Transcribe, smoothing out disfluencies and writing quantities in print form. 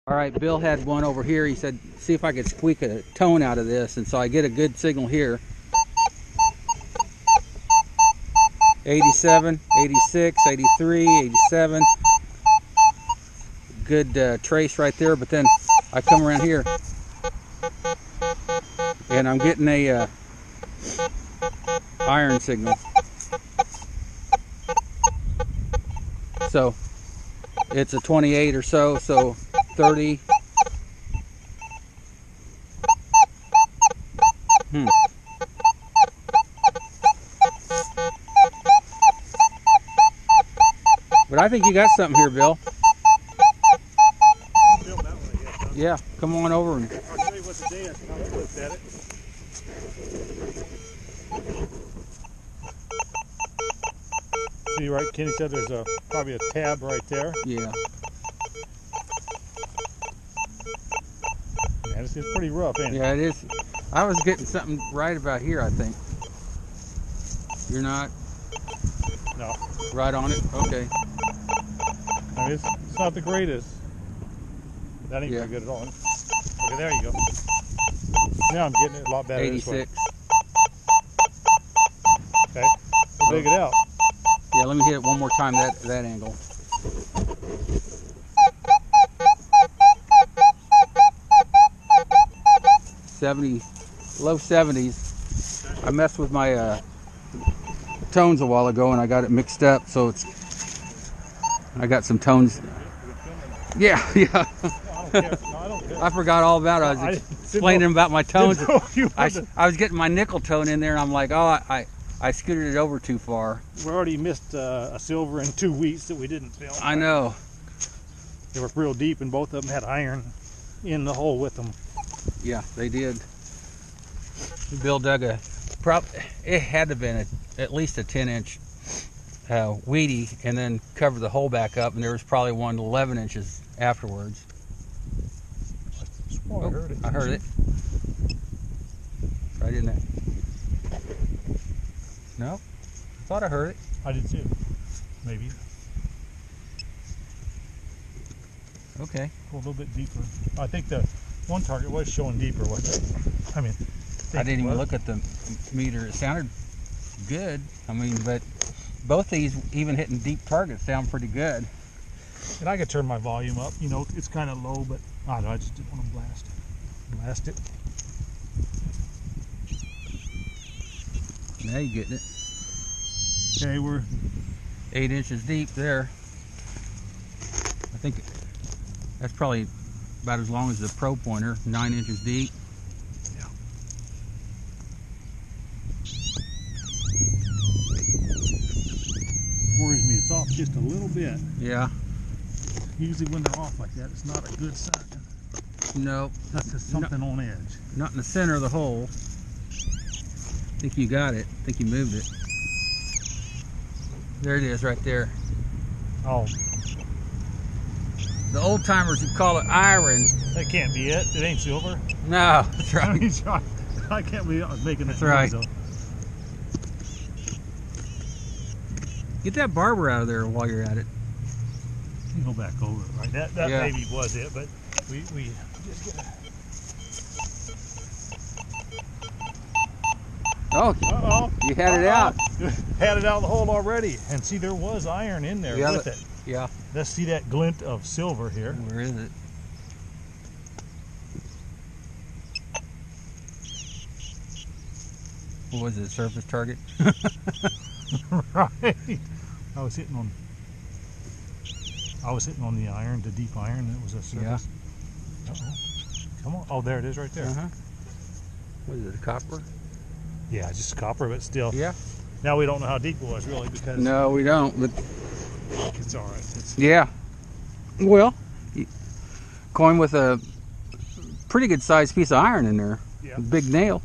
All right, Bill had one over here. He said, see if I could squeak a tone out of this. And so I get a good signal here. 87, 86, 83, 87. Good trace right there. But then I come around here and I'm getting a iron signal. So it's a 28 or so, so 30. But I think you got something here, Bill. Yeah, come on over and I'll tell you what the day is. I'll look at it. See, right, Kenny said there's probably a tab right there. yeah. Man, it's pretty rough, ain't it? Yeah, it is. I was getting something right about here, I think. You're not? No. Right on it? Okay. I mean, it's not the greatest. That ain't very good at all. Okay, there you go. Now I'm getting it a lot better. 86. Okay, we'll dig it out. Yeah, let me hit it one more time, that angle. Low 70s. I messed with my tones a while ago and I got it mixed up, so I got some tones. Yeah. I don't care. No, I don't care. I forgot all about it. I was explaining about my tones. I was getting my nickel tone in there and I'm like, oh, I scooted it over too far. We already missed a silver in 2 weeks that we didn't film. I know. They were real deep and both of them had iron in the hole with them. Yeah, they did. Bill dug it had to have been at least a 10-inch weedy and then covered the hole back up, and there was probably one 11 inches afterwards. Oh, I heard it. I heard it. Right in there. No? I thought I heard it. I did too. Maybe. Okay. Go a little bit deeper. I think the one target was showing deeper, wasn't it? I mean, I didn't even look at the meter. It sounded good. I mean, but both these, even hitting deep targets, sound pretty good. And I could turn my volume up. You know, it's kind of low, but I don't know, I just didn't want to blast it. Now you're getting it. Okay, we're 8 inches deep there. I think that's probably about as long as the Pro Pointer, 9 inches deep. Yeah. Worries me, it's off just a little bit. Yeah. Usually when they're off like that, it's not a good sign. Nope. That's just something on edge. Not in the center of the hole. I think you got it. I think you moved it. There it is right there. Oh. The old timers would call it iron. That can't be it. It ain't silver. No, that's right. I can't believe I was making that That's noise, right. Get that barber out of there while you're at it. You go back over it, right? That Yeah. maybe was it, but we just gotta... Oh, Uh-oh. you had it out. Had it out of the hole already. And see, there was iron in there with it. Yeah. Let's see that glint of silver here. Where is it? What was it, surface target? Right. I was hitting on the iron, the deep iron. That was a surface. Yeah. Uh-oh. Come on. Oh, there it is right there. Uh-huh. What is it, copper? Yeah, just copper, but still. Yeah. Now we don't know how deep it was really because No, we don't, but it's all right. It's, yeah. Well, coin with a pretty good sized piece of iron in there. yeah. Big nail.